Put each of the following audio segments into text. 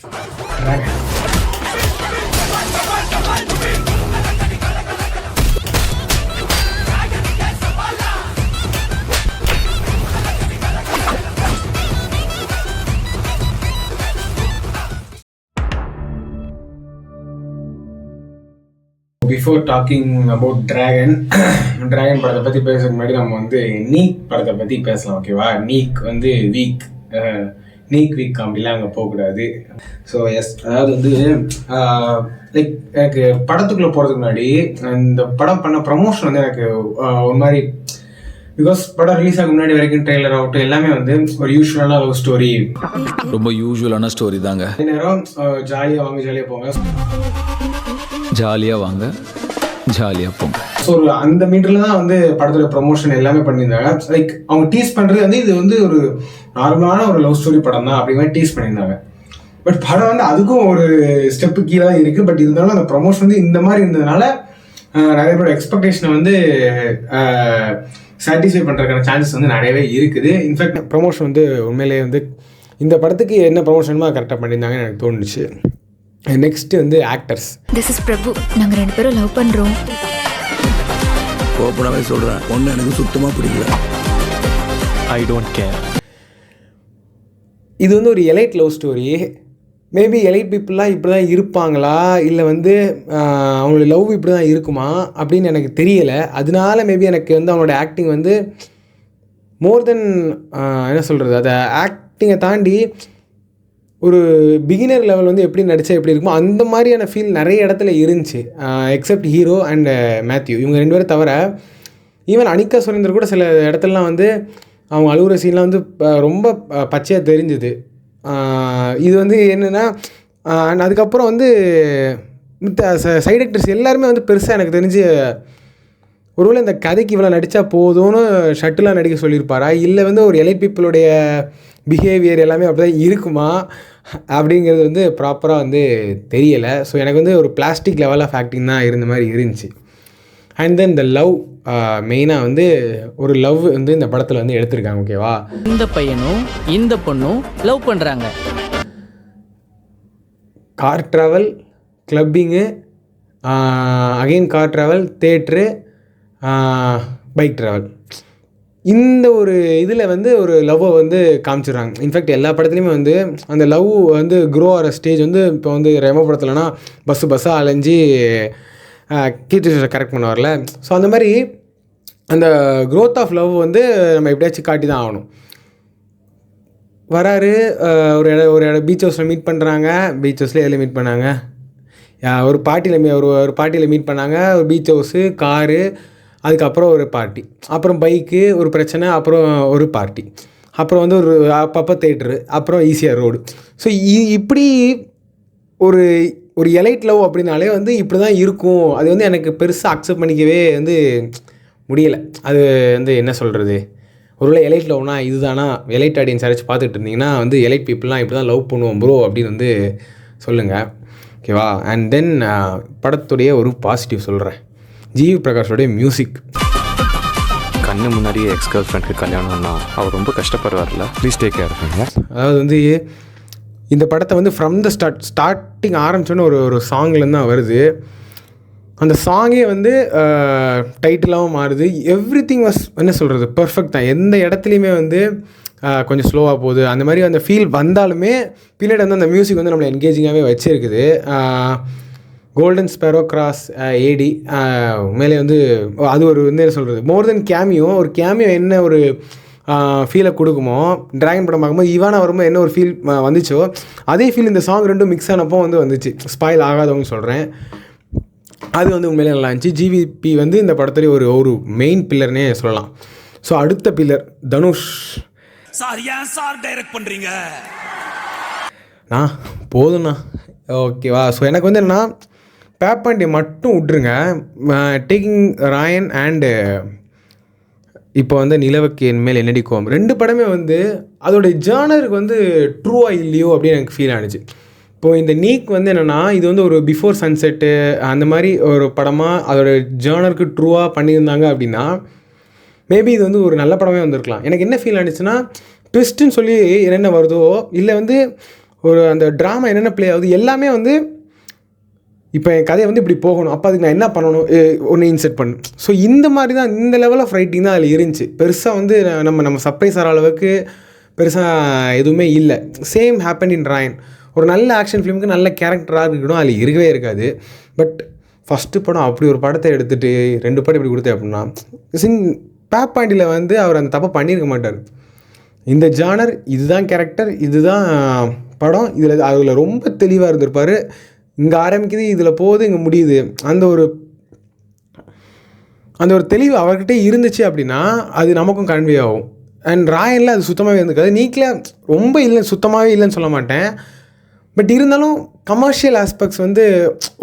Before talking about dragon படத்தை பற்றி பேசுறதுக்கு முன்னாடி நம்ம வந்து நீக் படத்தை பற்றி பேசலாம், ஓகேவா? நீக் வந்து வீக் காமெடிலாம் அங்கே போகக்கூடாது. ஸோ எஸ், அதாவது வந்து லைக் எனக்கு படத்துக்குள்ளே போகிறதுக்கு முன்னாடி இந்த படம் பண்ண ப்ரமோஷன் வந்து எனக்கு ஒரு மாதிரி, பிகாஸ் படம் ரிலீஸ் ஆக முன்னாடி வரைக்கும் ட்ரெய்லர் ஆகட்டும் எல்லாமே வந்து ஒரு யூஸ்வலான லவ் ஸ்டோரி, ரொம்ப யூஸ்வலான ஸ்டோரி தாங்க. நேரம் ஜாலியாக வாங்க ஜாலியாக போங்க, ஜாலியாக வாங்க ஜாலியாக போங்க. ஸோ அந்த மீட்டரில் தான் வந்து படத்தோட ப்ரமோஷன் எல்லாமே பண்ணியிருந்தாங்க. லைக் அவங்க டீஸ் பண்ணுறது வந்து இது வந்து ஒரு நார்மலான ஒரு லவ் ஸ்டோரி படம் தான் அப்படி மாதிரி டீஸ் பண்ணியிருந்தாங்க. பட் படம் வந்து அதுக்கும் ஒரு ஸ்டெப்பு கீழே தான் இருக்குது. பட் இருந்தாலும் அந்த ப்ரமோஷன் வந்து இந்த மாதிரி இருந்ததுனால நிறைய பேரோட எக்ஸ்பெக்டேஷனை வந்து சாட்டிஸ்ஃபை பண்ணுறதுக்கான சான்சஸ் வந்து நிறையவே இருக்குது. இன்ஃபேக்ட் ப்ரமோஷன் வந்து உண்மையிலேயே வந்து இந்த படத்துக்கு என்ன ப்ரமோஷனுமோ கரெக்டாக பண்ணியிருந்தாங்கன்னு எனக்கு தோணுச்சு. நெக்ஸ்ட் வந்து ஆக்டர்ஸ். திஸ் இஸ் பிரபு. நாங்கள் 2 பேரும் லவ் பண்ணுறோம். ஓப்பனாகவே சொல்கிறேன், ஒன்று எனக்கு சுத்தமாக பிடிக்கல. I don't care. இது வந்து ஒரு elite love story. Maybe elite பீப்புளெலாம் இப்படி தான் இருப்பாங்களா, இல்லை வந்து அவங்களோட லவ் இப்படி தான் இருக்குமா அப்படின்னு எனக்கு தெரியலை. அதனால மேபி எனக்கு வந்து அவங்களோட ஆக்டிங் வந்து மோர் தென் என்ன சொல்கிறது, அதை ஆக்டிங்கை தாண்டி ஒரு பிகினர் லெவல் வந்து எப்படி நடித்தா எப்படி இருக்குமோ அந்த மாதிரியான ஃபீல் நிறைய இடத்துல இருந்துச்சு. எக்ஸப்ட் ஹீரோ அண்ட் மேத்யூ, இவங்க 2 பேரும் தவிர ஈவன் அனிகா சுரேந்தர் கூட சில இடத்துலலாம் வந்து அவங்க அழுகுற சீன்லாம் வந்து ரொம்ப பச்சையாக தெரிஞ்சுது. இது வந்து என்னென்னா அதுக்கப்புறம் வந்து சைட் ஆக்டர்ஸ் எல்லாருமே வந்து பெருசாக எனக்கு தெரிஞ்சு ஒருவேளை இந்த கதைக்கு இவ்வளோ நடித்தா போதும்னு ஷட்டிலாக நடிக்க சொல்லியிருப்பாரா, இல்லை வந்து ஒரு எலைட் பீப்புளுடைய பிஹேவியர் எல்லாமே அப்படி தான் இருக்குமா அப்படிங்கிறது வந்து ப்ராப்பராக வந்து தெரியலை. ஸோ எனக்கு வந்து ஒரு பிளாஸ்டிக் லெவல் ஆஃப் ஆக்டிங் தான் இருந்த மாதிரி இருந்துச்சு. அண்ட் தென் இந்த லவ், மெயினாக வந்து ஒரு லவ் வந்து இந்த படத்தில் வந்து எடுத்திருக்காங்க, ஓகேவா? இந்த பையனும் இந்த பொண்ணும் லவ் பண்ணுறாங்க. Car travel, clubbing, again car travel, theatre, bike travel, இந்த ஒரு இதில் வந்து ஒரு லவ்வை வந்து காமிச்சிடுறாங்க. இன்ஃபேக்ட் எல்லா படத்துலையுமே வந்து அந்த லவ் வந்து க்ரோ ஆகிற ஸ்டேஜ் வந்து இப்போ வந்து ரெமோ படத்துலனா பஸ்ஸாக அலைஞ்சி கீர்த்தி கரெக்ட் பண்ண வரல. ஸோ அந்த மாதிரி அந்த க்ரோத் ஆஃப் லவ் வந்து நம்ம எப்படியாச்சும் காட்டி தான் ஆகணும். வராரு, ஒரு பீச் ஹவுஸில் மீட் பண்ணுறாங்க. பீச் ஹவுஸில் எதில் மீட் பண்ணாங்க, ஒரு பார்ட்டியில் மீட் பண்ணாங்க. ஒரு பீச் ஹவுஸு, காரு, அதுக்கப்புறம் ஒரு பார்ட்டி, அப்புறம் பைக்கு, ஒரு பிரச்சனை, அப்புறம் ஒரு பார்ட்டி, அப்புறம் வந்து ஒரு அப்பப்போ தேட்ரு, அப்புறம் ஈஸியாக ரோடு. ஸோ இப்படி ஒரு எலைட் லவ் அப்படின்னாலே வந்து இப்படி தான் இருக்கும். அது வந்து எனக்கு பெருசாக அக்செப்ட் பண்ணிக்கவே வந்து முடியலை. அது வந்து என்ன சொல்கிறது, ஒருவேளை எலைட் லவ்னா இதுதானா? எலைட் ஆடியன்ஸ் யாராச்சும் பார்த்துட்டு இருந்தீங்கன்னா வந்து எலைட் பீப்புளெலாம் இப்படி தான் லவ் பண்ணுவோம் ப்ரோ அப்படின்னு வந்து சொல்லுங்கள், ஓகேவா? அண்ட் தென் படத்துடைய ஒரு பாசிட்டிவ் சொல்கிறேன், ஜிவி பிரகாஷோடைய மியூசிக். கண்ணு முன்னாடியே எக்ஸ் கேர்ள் ஃப்ரெண்டுக்கு கல்யாணம்னா அவர் ரொம்ப கஷ்டப்படுவார்ல, ப்ளீஸ் டேக் கேர் ஆஃப். அதாவது வந்து இந்த படத்தை வந்து ஃப்ரம் த ஸ்டார்டிங் ஆரம்பிச்சோன்னு ஒரு சாங்லேருந்து தான் வருது. அந்த சாங்கே வந்து டைட்டிலாகவும் மாறுது. எவ்ரி திங் வாஸ் என்ன சொல்கிறது பர்ஃபெக்ட் தான். எந்த இடத்துலையுமே வந்து கொஞ்சம் ஸ்லோவாக போகுது அந்த மாதிரி அந்த ஃபீல் வந்தாலுமே பின்னாடி வந்து அந்த மியூசிக் வந்து நம்மளை என்கேஜிங்காகவே வச்சுருக்குது. கோல்டன் ஸ்பேரோ கிராஸ் ஏடி மேலே வந்து அது ஒரு வந்து என்ன சொல்கிறது, மோர் தென் கேமியோ. ஒரு கேமியோ என்ன ஒரு ஃபீலை கொடுக்குமோ, டிராகன் படம் பார்க்கும்போது இவானா வரும்போது என்ன ஒரு ஃபீல் வந்துச்சோ அதே ஃபீல் இந்த சாங் ரெண்டும் மிக்ஸ் ஆனப்போ வந்து வந்துச்சு. ஸ்பாயில் ஆகாதவங்க சொல்கிறேன், அது வந்து உண்மையிலே நல்லா இருந்துச்சு. ஜிவிபி வந்து இந்த படத்துலேயே ஒரு மெயின் பில்லர்னே சொல்லலாம். ஸோ அடுத்த பில்லர் தனுஷ். சார் ஏன் சார் டைரக்ட் பண்ணுறீங்க? போதும்ண்ணா, ஓகேவா? ஸோ எனக்கு வந்து என்னென்னா பேப்பாண்டி மட்டும் விட்ருங்க. டேக்கிங் ராயன் அண்டு இப்போ வந்து நிலவுக்கு என் மேல் என்னடி கோவம், 2 படமே வந்து அதோடைய ஜானருக்கு வந்து ட்ரூவாக இல்லையோ அப்படின்னு எனக்கு ஃபீல் ஆனிச்சு. இப்போது இந்த நீக் வந்து என்னென்னா இது வந்து ஒரு பிஃபோர் சன்செட்டு அந்த மாதிரி ஒரு படமாக அதோட ஜானருக்கு ட்ரூவாக பண்ணியிருந்தாங்க அப்படின்னா மேபி இது வந்து ஒரு நல்ல படமே வந்திருக்கலாம். எனக்கு என்ன ஃபீல் ஆனிச்சுன்னா ட்விஸ்ட்டுன்னு சொல்லி என்னென்ன வருதோ, இல்லை வந்து ஒரு அந்த ட்ராமா என்னென்ன ப்ளே ஆகுது எல்லாமே வந்து இப்போ என் கதையை வந்து இப்படி போகணும், அப்போ அதுக்கு நான் என்ன பண்ணணும், ஒன்று இன்செர்ட் பண்ணணும். ஸோ இந்த மாதிரி தான் இந்த லெவல் ஆஃப் ரைட்டிங் தான் அதில் இருந்துச்சு. பெருசாக வந்து நம்ம சர்ப்ரைஸ் ஆகிற அளவுக்கு பெருசாக எதுவுமே இல்லை. Same happen in Raayan. ஒரு நல்ல ஆக்ஷன் ஃபிலிமுக்கு நல்ல கேரக்டராக இருக்கணும், அதில் இருக்கவே இருக்காது. பட் ஃபஸ்ட்டு படம் அப்படி ஒரு படத்தை எடுத்துகிட்டு 2 படம் இப்படி கொடுத்தேன் அப்படின்னா பேப் பாண்டியில் வந்து அவர் அந்த தப்பை பண்ணியிருக்க மாட்டார். இந்த ஜானர் இதுதான் கேரக்டர், இதுதான் படம், அதில் ரொம்ப தெளிவாக இருந்திருப்பார். இங்கே ஆரம்பிக்குது, இதில் போகுது, இங்கே முடியுது. அந்த ஒரு தெளிவு அவர்கிட்ட இருந்துச்சு அப்படின்னா அது நமக்கும் கன்வே ஆகும். அண்ட் ராயனில் அது சுத்தமாகவே இருந்திருக்காது. நீக்கில் ரொம்ப இல்லை, சுத்தமாகவே இல்லைன்னு சொல்ல மாட்டேன். பட் இருந்தாலும் கமர்ஷியல் ஆஸ்பெக்ட்ஸ் வந்து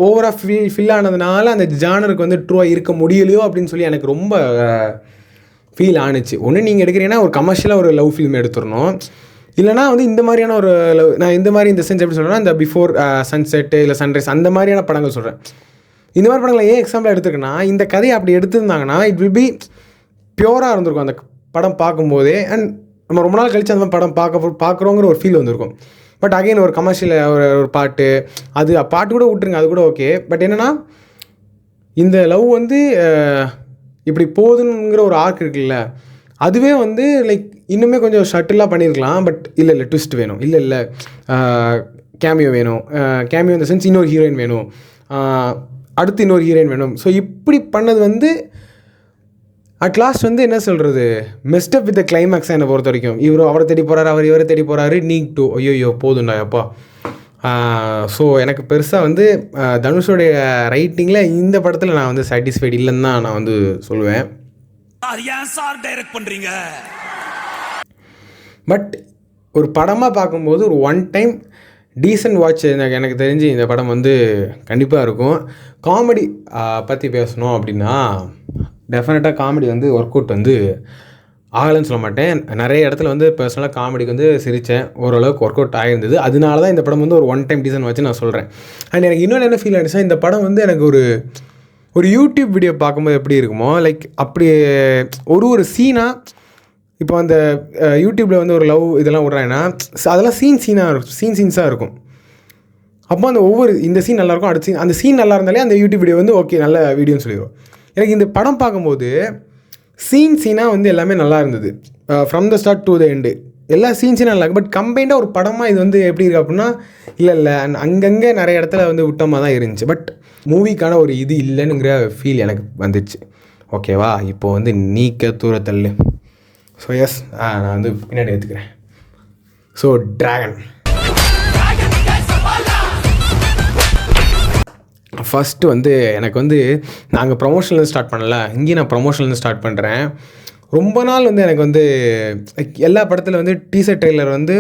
ஓவராக ஃபில் ஆனதுனால அந்த ஜானருக்கு வந்து ட்ரூவாக இருக்க முடியலையோ அப்படின்னு சொல்லி எனக்கு ரொம்ப ஃபீல் ஆணுச்சு. ஒன்று நீங்கள் எடுக்கிறீங்கன்னா ஒரு கமர்ஷியலாக ஒரு லவ் ஃபில்ம் எடுத்துடணும், இல்லைனா வந்து இந்த மாதிரியான ஒரு நான் இந்த மாதிரி இந்த சென்ஸ் எப்படி சொல்கிறேன்னா இந்த பிஃபோர் சன்செட்டு இல்லை சன்ரைஸ் அந்த மாதிரியான படங்கள் சொல்கிறேன். இந்த மாதிரி படங்களை ஏன் எக்ஸாம்பிளாக எடுத்துருக்கேன்னா இந்த கதையை அப்படி எடுத்திருந்தாங்கன்னா இட் வில் பி பியூராக இருந்திருக்கும் அந்த படம் பார்க்கும்போதே. அண்ட் நம்ம ரொம்ப நாள் கழித்து அந்த மாதிரி படம் பார்க்குறோங்கிற ஒரு ஃபீல் வந்திருக்கும். பட் அகைன் ஒரு கமர்ஷியல் ஒரு பாட்டு, அது பாட்டு கூட விட்டுருங்க, அது கூட ஓகே. பட் என்னென்னா இந்த லவ் வந்து இப்படி போகுதுங்கிற ஒரு ஆர்க் இருக்குல்ல, அதுவே வந்து லைக் இன்னுமே கொஞ்சம் ஷட்டிலாக பண்ணியிருக்கலாம். பட் இல்லை ட்விஸ்ட் வேணும், இல்லை கேமியோ வேணும், கேமியோ இந்த சென்ஸ் இன்னொரு ஹீரோயின் வேணும், அடுத்து இன்னொரு ஹீரோயின் வேணும். ஸோ இப்படி பண்ணது வந்து அட் லாஸ்ட் வந்து என்ன சொல்கிறது, மெஸ்டப் வித் த கிளைமேக்ஸ். என்னை பொறுத்த வரைக்கும் அவரை தேடி போகிறாரு, இவரை தேடி போகிறாரு, நீக் டூ ஐயோ போதுண்டா அப்பா. ஸோ எனக்கு பெருசாக வந்து தனுஷோடைய ரைட்டிங்கில் இந்த படத்தில் நான் வந்து சாட்டிஸ்ஃபைடு இல்லைன்னு தான் நான் வந்து சொல்லுவேன். சார் டைரக்ட் பண்றீங்க. பட் ஒரு படமாக பார்க்கும்போது ஒரு ஒன் டைம் டீசன்ட் வாட்ச் எனக்கு தெரிஞ்சு இந்த படம் வந்து கண்டிப்பாக இருக்கும். காமெடி பற்றி பேசணும் அப்படின்னா டெஃபினட்டாக காமெடி வந்து ஒர்க் அவுட் வந்து ஆகலைன்னு சொல்ல மாட்டேன். நிறைய இடத்துல வந்து பர்சனலாக காமெடிக்கு வந்து சிரித்தேன், ஓரளவுக்கு ஒர்க் அவுட் ஆகிருந்தது. அதனால தான் இந்த படம் வந்து ஒரு ஒன் டைம் டீசன்ட் வாட்ச் நான் சொல்கிறேன். அண்ட் எனக்கு இன்னொன்று என்ன ஃபீல் ஆகிடுச்சா, இந்த படம் வந்து எனக்கு ஒரு யூடியூப் வீடியோ பார்க்கும்போது எப்படி இருக்குமோ லைக் அப்படி ஒரு சீனாக இப்போ அந்த யூடியூப்பில் வந்து ஒரு லவ் இதெல்லாம் விட்றாங்கன்னா அதெல்லாம் சீன்ஸாக இருக்கும். அப்போ அந்த இந்த சீன் நல்லாயிருக்கும், அடுத்த சீன் அந்த சீன் நல்லா இருந்தாலே அந்த யூடியூப் வீடியோ வந்து ஓகே நல்ல வீடியோன்னு சொல்லிடுவோம். எனக்கு இந்த படம் பார்க்கும்போது சீனாக வந்து எல்லாமே நல்லா இருந்தது. From the start to the end எல்லா சீன்ஸும் நல்லா இருக்குது. பட் கம்பைண்டாக ஒரு படமாக இது வந்து எப்படி இருக்குது அப்படின்னா இல்லை அங்கங்கே நிறைய இடத்துல வந்து விட்டமாக தான் இருந்துச்சு. பட் மூவிக்கான ஒரு இது இல்லைன்னுங்கிற ஃபீல் எனக்கு வந்துடுச்சு. ஓகேவா, இப்போ வந்து நீக்க தூரத்தள்ளு. ஸோ எஸ், நான் வந்து பின்னாடி எடுத்துக்கிறேன். ஸோ ட்ராகன் ஃபஸ்ட்டு வந்து எனக்கு வந்து நாங்கள் ப்ரமோஷன்லேருந்து ஸ்டார்ட் பண்ணல, இங்கேயும் நான் ப்ரமோஷன்லேருந்து ஸ்டார்ட் பண்ணுறேன். ரொம்ப நாள் வந்து எனக்கு வந்து எல்லா படத்தில் வந்து டீசர் ட்ரெய்லர் வந்து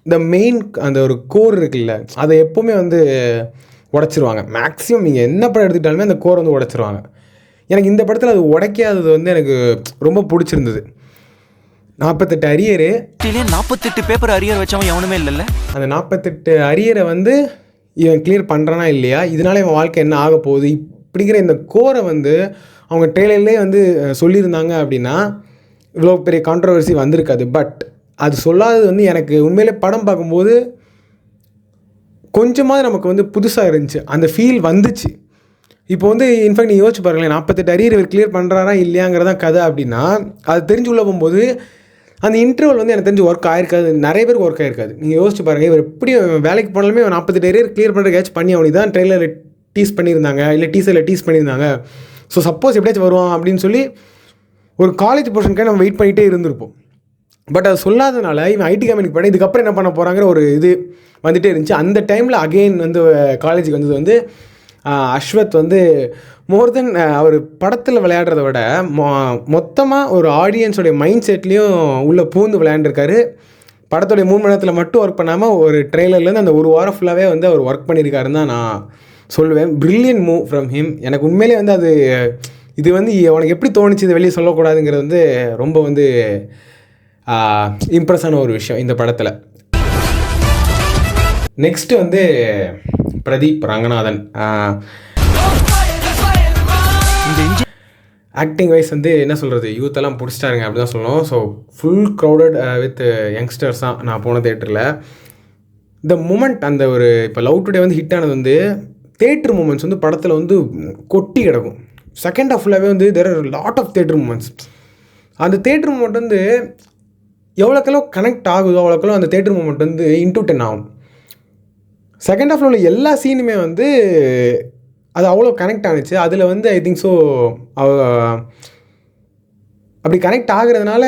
இந்த மெயின் அந்த ஒரு கோர் இருக்குல்ல அதை எப்போவுமே வந்து உடச்சிருவாங்க. மேக்ஸிமம் நீங்கள் என்ன படம் எடுத்துக்கிட்டாலுமே அந்த கோர் வந்து உடச்சிருவாங்க. எனக்கு இந்த படத்தில் அது உடைக்காதது வந்து எனக்கு ரொம்ப பிடிச்சிருந்தது. 48 அரியரு, 48 பேப்பர் அரியர் வச்சவன் எவனுமே இல்லைல்ல. அந்த 48 அரியரை வந்து இவன் கிளியர் பண்ணுறானா இல்லையா, இதனால இவன் வாழ்க்கை என்ன ஆக போகுது இப்படிங்கிற இந்த கோரை வந்து அவங்க ட்ரெய்லர்லேயே வந்து சொல்லியிருந்தாங்க அப்படின்னா இவ்வளோ பெரிய கான்ட்ரவர்சி வந்திருக்காது. பட் அது சொல்லாதது வந்து எனக்கு உண்மையிலே படம் பார்க்கும்போது கொஞ்சமாவது நமக்கு வந்து புதுசாக இருந்துச்சு, அந்த ஃபீல் வந்துச்சு. இப்போ வந்து இன்ஃபேக்ட் நீங்கள் யோசிச்சு பாருங்களேன், 48 அரியர் இவர் கிளியர் பண்ணுறாரா இல்லையாங்கிறதான் கதை அப்படின்னா அது தெரிஞ்சு உள்ள போகும்போது அந்த இன்டர்வல் வந்து எனக்கு தெரிஞ்சு ஒர்க் ஆயிருக்காது, நிறைய பேருக்கு ஒர்க் ஆயிருக்காது. நீங்கள் யோசிச்சு பாருங்கள், இவர் எப்படி வேலைக்கு போனாலுமே 48 அரியர் கிளியர் பண்ணுறதுக்காச்சும் பண்ணி அவனுக்கு தான் ட்ரெய்லரில் டீஸ் பண்ணியிருந்தாங்க, இல்லை டீசரில் டீஸ் பண்ணியிருந்தாங்க. ஸோ சப்போஸ் எப்படியாச்சும் வருவான் அப்படின்னு சொல்லி ஒரு காலேஜ் போர்ஷனுக்காக நம்ம வெயிட் பண்ணிகிட்டே இருந்திருப்போம். பட் அது சொல்லாதனால இவன் ஐடி கம்பெனிக்கு போனால் இதுக்கப்புறம் என்ன பண்ண போகிறாங்கிற ஒரு இது வந்துகிட்டே இருந்துச்சு. அந்த டைமில் அகெயின் வந்து காலேஜுக்கு வந்தது வந்து அஸ்வத் வந்து மோர் தென் அவர் படத்தில் விளையாடுறத விட மொத்தமாக ஒரு ஆடியன்ஸோடைய மைண்ட் செட்லேயும் உள்ளே பூந்து விளையாண்டுருக்காரு. படத்துடைய 3 மணி நேரத்தில் மட்டும் ஒர்க் பண்ணாமல் ஒரு ட்ரெய்லர்லேருந்து அந்த ஒரு வாரம் ஃபுல்லாகவே வந்து அவர் ஒர்க் பண்ணியிருக்காருன்னு தான் நான் சொல்லுவேன். Brilliant move from him. எனக்கு உண்மையிலே வந்து அது இது வந்து உனக்கு எப்படி தோணுச்சு இது வெளியே சொல்லக்கூடாதுங்கிறது வந்து ரொம்ப வந்து இம்ப்ரெஸ்ஸான ஒரு விஷயம் இந்த படத்தில். நெக்ஸ்ட்டு வந்து பிரதீப் ரங்கநாதன். ஆக்டிங் வைஸ் வந்து என்ன சொல்கிறது, யூத்தெல்லாம் பிடிச்சிட்டாருங்க அப்படி தான் சொல்லணும். So full crowded with youngsters தான் நான் போன தேட்டரில். 2 டைம் வந்து நான் வந்து பார்த்தேன். 2 டைமுமே வந்து எனக்கு ரொம்ப பிடிச்சிருந்தது. 1 டைம் வந்து நான் வந்து இந்த மூமெண்ட் அந்த ஒரு இப்போ லவ் டுடே வந்து ஹிட் ஆனது வந்து தேட்டர் மூமெண்ட்ஸ் வந்து படத்தில் வந்து கொட்டி கிடக்கும். செகண்ட் ஹாஃப் ஃபுல்லாகவே வந்து there are lot of theatre moments. அந்த தேட்டர் மூமெண்ட் வந்து எவ்வளோக்கெல்லாம் கனெக்ட் ஆகுதோ அவ்வளோக்கெல்லாம் அந்த தேட்டர் மூமெண்ட் வந்து இன்டூ 10 ஆகும். செகண்ட் ஹாஃபில் உள்ள எல்லா சீனுமே வந்து அது அவ்வளோ கனெக்ட் ஆனிச்சு. அதில் வந்து ஐ திங்க் ஸோ அப்படி கனெக்ட் ஆகுறதுனால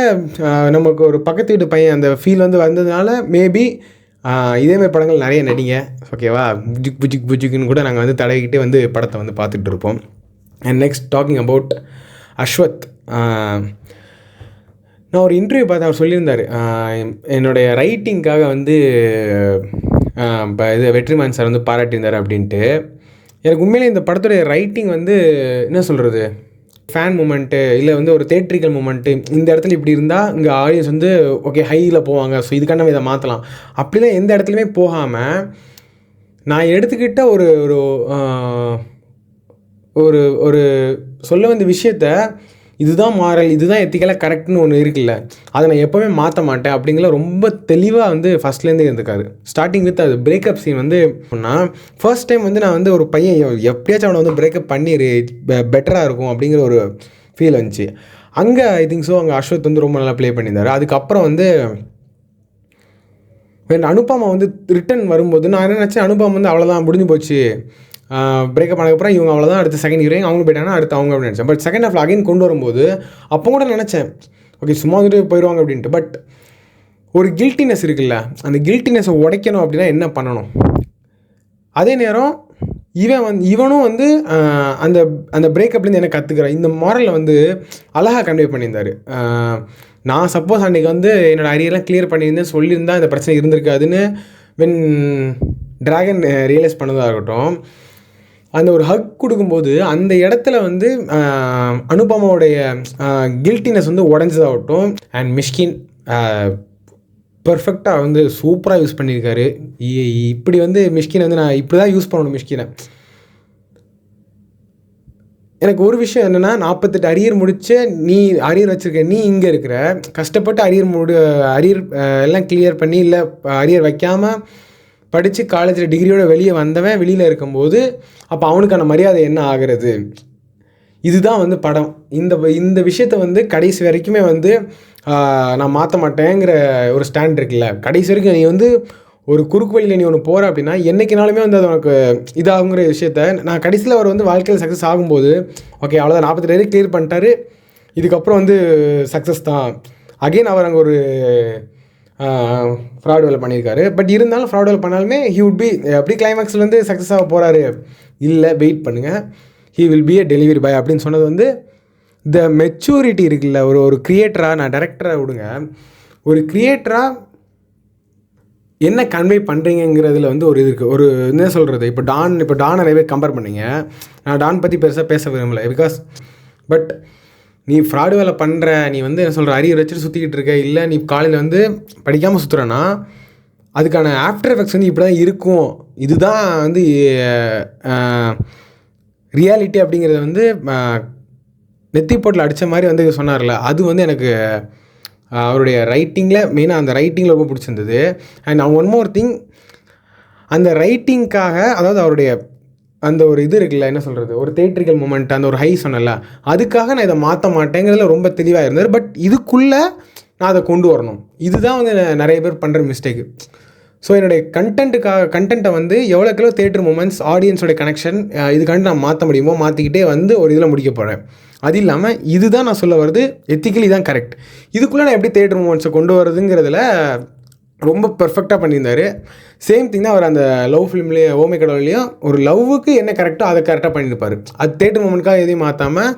நமக்கு ஒரு பக்கத்து வீட்டு பையன் அந்த ஃபீல் வந்து வந்ததுனால மேபி இதேமாதிரி படங்கள் நிறைய நடிங்க, ஓகேவா? புஜிக் புஜிக் புஜிக்குன்னு கூட நாங்கள் வந்து தடவிக்கிட்டே வந்து படத்தை வந்து பார்த்துட்டு இருப்போம். And next talking about Ashwath. நான் ஒரு இன்டர்வியூ பார்த்து அவர் சொல்லியிருந்தார், என்னுடைய ரைட்டிங்காக வந்து இப்போ இது வெற்றிமாறன் சார் வந்து பாராட்டியிருந்தார் அப்படின்ட்டு. எனக்கு உண்மையிலே இந்த படத்துடைய ரைட்டிங் வந்து என்ன சொல்கிறது, ஃபேன் மூமெண்ட்டு இல்லை வந்து ஒரு தேட்ரிக்கல் மூமெண்ட்டு, இந்த இடத்துல இப்படி இருந்தால் இங்கே ஆடியன்ஸ் வந்து ஓகே ஹையில் போவாங்க, ஸோ இதுக்கான இதை மாற்றலாம் அப்படிலாம் எந்த இடத்துலையுமே போகாமல் நான் எடுத்துக்கிட்ட ஒரு ஒரு ஒரு சொல்ல வந்த விஷயத்த இதுதான் மாறல், இதுதான் எத்திக்கலாக கரெக்ட்னு ஒன்று இருக்குல்ல, அதை நான் எப்போவுமே மாற்ற மாட்டேன் அப்படிங்கிற ரொம்ப தெளிவாக வந்து ஃபஸ்ட்லேருந்தே இருந்திருக்காரு. ஸ்டார்டிங் வித் அது பிரேக்கப் சீன் வந்து சொன்னால் ஃபர்ஸ்ட் டைம் வந்து நான் வந்து ஒரு பையன் எப்படியாச்சும் அவனை வந்து பிரேக்கப் பண்ணிடு பெட்டராக இருக்கும் அப்படிங்கிற ஒரு ஃபீல் வந்துச்சு. அங்கே ஐ திங்க் ஸோ அங்கே அஸ்வத் வந்து ரொம்ப நல்லா ப்ளே பண்ணியிருந்தார். அதுக்கப்புறம் வந்து அனுபமா வந்து ரிட்டன் வரும்போது நான் என்ன நினச்சேன், அனுபமா வந்து அவ்வளோதான் முடிஞ்சு போச்சு, பிரேக்கப் ஆனதுக்கப்புறம் இவங்க அவ்வளோதான், அடுத்த செகண்ட் ஹீரோயின் அவங்க போயிட்டாங்கன்னா அடுத்து அவங்க அப்படின்னு நினச்சேன். பட் செகண்ட் ஹாஃபில் அகைன் கொண்டு வரும்போது அப்போ கூட நினச்சேன் ஓகே சும்மா வந்துட்டு போயிடுவாங்க அப்படின்ட்டு. பட் ஒரு கில்ட்டினஸ் இருக்குல்ல, அந்த கில்ட்டினஸை உடைக்கணும் அப்படின்னா என்ன பண்ணணும்? அதே நேரம் இவனும் வந்து அந்த அந்த பிரேக்கப்லேருந்து என்ன கற்றுக்கிறான், இந்த மாரலில் வந்து அழகாக கன்வே பண்ணியிருந்தார். நான் சப்போஸ் அன்றைக்கி வந்து என்னோடய அரியர்லாம் கிளியர் பண்ணியிருந்தேன் சொல்லியிருந்தா இந்த பிரச்சனை இருந்திருக்காதுன்னு வென் ட்ராகன் ரியலைஸ் பண்ணதாகட்டும், அந்த ஒரு ஹக் கொடுக்கும்போது அந்த இடத்துல வந்து அனுபமாவோடைய கில்ட்டினஸ் வந்து உடஞ்சதாகட்டும். அண்ட் மிஷ்கின் பர்ஃபெக்டாக வந்து சூப்பராக யூஸ் பண்ணியிருக்காரு. இப்படி வந்து மிஷ்கினை வந்து நான் இப்படி தான் யூஸ் பண்ணணும் மிஷ்கினை. எனக்கு ஒரு விஷயம் என்னென்னா, 48 அரியர் முடிச்சு நீ அரியர் வச்சுருக்க, நீ இங்கே இருக்கிற கஷ்டப்பட்டு அரியர் எல்லாம் கிளியர் பண்ணி இல்லை அரியர் வைக்காமல் படித்து காலேஜில் டிகிரியோட வெளியே வந்தவன் வெளியில் இருக்கும்போது அப்போ அவனுக்கான மரியாதை என்ன ஆகிறது? இதுதான் வந்து படம். இந்த விஷயத்த வந்து கடைசி வரைக்குமே வந்து நான் மாற்ற மாட்டேங்கிற ஒரு ஸ்டாண்ட் இருக்குல்ல, கடைசி வரைக்கும் நீ வந்து ஒரு குறுக்கு வழியில் நீ ஒன்று போகிற அப்படின்னா என்றைக்குனாலுமே வந்து அது உனக்கு இதாகுங்கிற விஷயத்த நான் கடைசியில் அவர் வந்து வாழ்க்கையில் சக்ஸஸ் ஆகும்போது ஓகே அவ்வளோதான் 48 கிளியர் பண்ணிட்டாரு, இதுக்கப்புறம் வந்து சக்ஸஸ் தான். அகெயின் அவர் அங்கே ஒரு ஃப்ராட் வேலை பண்ணியிருக்காரு. பட் இருந்தாலும் ஃப்ராட் வேலை பண்ணாலுமே ஹி வுட் பி அப்படி கிளைமேக்ஸில் வந்து சக்ஸஸ் ஆக போகிறாரு, இல்லை வெயிட் பண்ணுங்கள், he will be a delivery boy அப்படின்னு சொன்னது வந்து த மெச்சூரிட்டி இருக்குல்ல. ஒரு கிரியேட்டராக, நான் டைரக்டராக விடுங்க, ஒரு கிரியேட்டராக என்ன கன்வே பண்ணுறீங்கிறதுல வந்து ஒரு இது இருக்குது. ஒரு என்ன சொல்கிறது, இப்போ டான் நிறைய பேர் கம்பேர் பண்ணிங்க, நான் டான் பற்றி பெருசாக பேச விரும்பலை. பிகாஸ் பட் நீ ஃப்ராடு வேலை பண்ணுற, நீ வந்து என்ன சொல்கிற அரியர் வச்சுட்டு சுற்றிக்கிட்டு இருக்க, இல்லை நீ காலையில் வந்து படிக்காமல் சுற்றுறன்னா அதுக்கான ஆஃப்டர் எஃபெக்ட்ஸ் வந்து இப்படி தான் இருக்கும், இதுதான் வந்து ரியாலிட்டி அப்படிங்கிறத வந்து நெத்தி போட்டில் அடித்த மாதிரி வந்து சொன்னார்ல, அது வந்து எனக்கு அவருடைய ரைட்டிங்கில் மெயினாக அந்த ரைட்டிங்கில் ரொம்ப பிடிச்சிருந்தது. அண்ட் ஒன் மோர் திங், அந்த ரைட்டிங்க்காக அதாவது அவருடைய அந்த ஒரு இது இருக்குல்ல, என்ன சொல்கிறது, ஒரு தேட்ரிக்கல் மூமெண்ட், அந்த ஒரு ஹை சொன்னல, அதுக்காக நான் இதை மாற்ற மாட்டேங்கிறதுல ரொம்ப தெளிவாக இருந்தார். பட் இதுக்குள்ளே நான் அதை கொண்டு வரணும், இதுதான் வந்து நிறைய பேர் பண்ணுற மிஸ்டேக்கு. ஸோ என்னுடைய கண்டென்ட்டை வந்து எவ்வளோக்கெவ்வளோ தேட்டர் மூமெண்ட்ஸ், ஆடியன்ஸோட கனெக்ஷன், இதுக்காண்டி நான் மாற்ற முடியுமோ மாற்றிக்கிட்டே வந்து ஒரு இதில் முடிக்க போகிறேன். அது இல்லாமல் இதுதான் நான் சொல்ல வருது எத்திக்கலி தான் கரெக்ட், இதுக்குள்ளே நான் எப்படி தேட்டர் மூமெண்ட்ஸை கொண்டு வரதுங்கிறதுல ரொம்ப பெர்ஃபெக்டாக பண்ணியிருந்தார். சேம் திங் தான் அவர் அந்த லவ் ஃபிலிம்லேயே ஓமை கடவுள்லேயும் ஒரு லவ்வுக்கு என்ன கரெக்டோ அதை கரெக்டாக பண்ணியிருப்பார். அது தேட்டர் மூமெண்ட்காக எதையும் மாற்றாமல்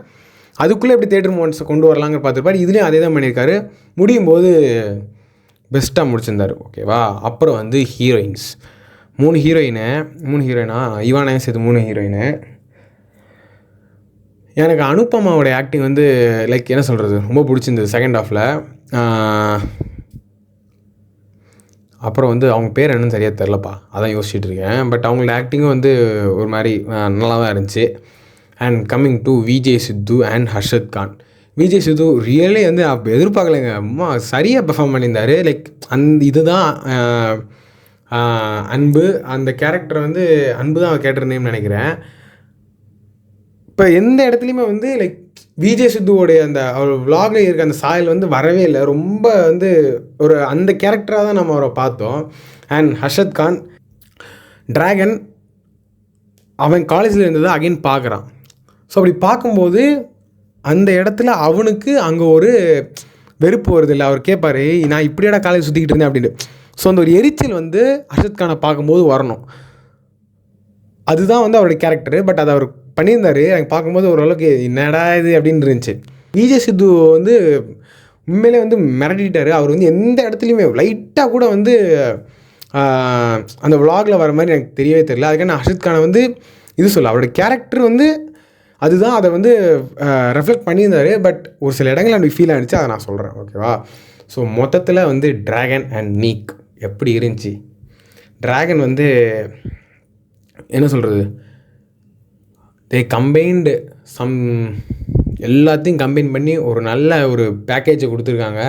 அதுக்குள்ளே எப்படி தேட்டர் மூமெண்ட்ஸை கொண்டு வரலாங்கிற பார்த்துருப்பார். இதுலேயும் அதே தான் பண்ணியிருக்காரு. முடியும் போது பெஸ்ட்டாக முடிச்சிருந்தார், ஓகேவா? அப்புறம் வந்து ஹீரோயின்ஸ், 3 ஹீரோயினா இவானையும் சேர்த்து 3 ஹீரோயினு. எனக்கு அனுபமாவோடைய ஆக்டிங் வந்து லைக் என்ன சொல்கிறது ரொம்ப பிடிச்சிருந்தது செகண்ட் ஹாஃபில். அப்புறம் வந்து அவங்க பேர் என்னன்னு சரியாக தெரிலப்பா, அதான் யோசிச்சுட்டு இருக்கேன். பட் அவங்களோட ஆக்டிங்கும் வந்து ஒரு மாதிரி நல்லா தான் இருந்துச்சு. And coming to Vijay Sidhu and Harshad Khan. Vijay Sidhu really வந்து அப்போ எதிர்பார்க்கலைங்க, அம்மா சரியாக பெர்ஃபார்ம் பண்ணியிருந்தார். லைக் இதுதான் அன்பு அந்த கேரக்டரை வந்து அன்பு தான் அவள் கேரக்டர் நேம் நினைக்கிறேன். இப்போ எந்த இடத்துலையுமே வந்து லைக் விஜய் சித்துவோடைய அந்த அவர் விலாகில் இருக்க அந்த சாயல் வந்து வரவே இல்லை. ரொம்ப வந்து ஒரு அந்த கேரக்டராக தான் நம்ம அவரை பார்த்தோம். அண்ட் ஹர்ஷத் கான் டிராகன் அவன் காலேஜில் இருந்ததை அகைன் பார்க்குறான். ஸோ அப்படி பார்க்கும்போது அந்த இடத்துல அவனுக்கு அங்கே ஒரு வெறுப்பு வருது இல்லை. அவர் கேட்பார், நான் இப்படியாடா காலேஜ் சுற்றிக்கிட்டு இருந்தேன் அப்படின்ட்டு. ஸோ அந்த ஒரு எரிச்சல் வந்து ஹர்ஷத் கானை பார்க்கும்போது வரணும். அதுதான் வந்து அவருடைய கேரக்டரு. பட் அதை அவர் பண்ணியிருந்தார். எனக்கு பார்க்கும்போது ஓரளவுக்கு என்னடா இது அப்படின்னு இருந்துச்சு. விஜய் சித்து வந்து உண்மையிலே வந்து மிரட்டிட்டார். அவர் வந்து எந்த இடத்துலையுமே லைட்டாக கூட வந்து அந்த விலாகில் வர மாதிரி எனக்கு தெரியவே தெரியல. அதுக்காக நான் ஹர்ஷத் கானை வந்து இது சொல்ல, அவருடைய கேரக்டர் வந்து அதுதான் அதை வந்து ரெஃப்ளெக்ட் பண்ணியிருந்தார். பட் ஒரு சில இடங்கள் எனக்கு ஃபீல் ஆகிடுச்சு, அதை நான் சொல்கிறேன், ஓகேவா? ஸோ மொத்தத்தில் வந்து டிராகன் அண்ட் நீக் எப்படி இருந்துச்சு? டிராகன் வந்து என்ன சொல்கிறது, தே கம்பைன்டு சம் எல்லாத்தையும் கம்பைன் பண்ணி ஒரு நல்ல ஒரு பேக்கேஜை கொடுத்துருக்காங்க.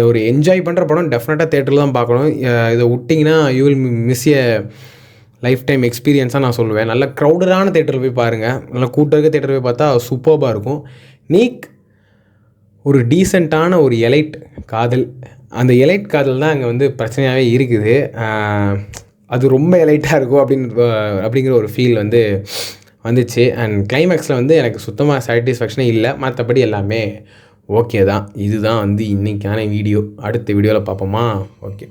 ஒரு என்ஜாய் பண்ணுற படம் டெஃபினட்டாக தேட்டரில் தான் பார்க்கணும். இதை விட்டிங்கன்னா you will miss a life time எக்ஸ்பீரியன்ஸாக நான் சொல்லுவேன். நல்ல க்ரௌடடான தேட்டரில் போய் பாருங்கள். நல்ல கூட்டம் இருக்க தேட்டரில் போய் பார்த்தா சூப்பர்பாக இருக்கும். நீக் ஒரு டீசெண்டான ஒரு எலைட் காதல். அந்த எலைட் காதல் தான் அங்கே வந்து பிரச்சனையாகவே இருக்குது. அது ரொம்ப எலைட்டாக இருக்கும் அப்படிங்கிற ஒரு ஃபீல் வந்து வந்துச்சு. அண்ட் கிளைமேக்ஸில் வந்து எனக்கு சுத்தமாக சாட்டிஸ்ஃபேக்ஷனே இல்லை. மற்றபடி எல்லாமே ஓகே தான். இதுதான் வந்து இன்றைக்கான வீடியோ. அடுத்த வீடியோவில் பார்ப்போமா? ஓகே.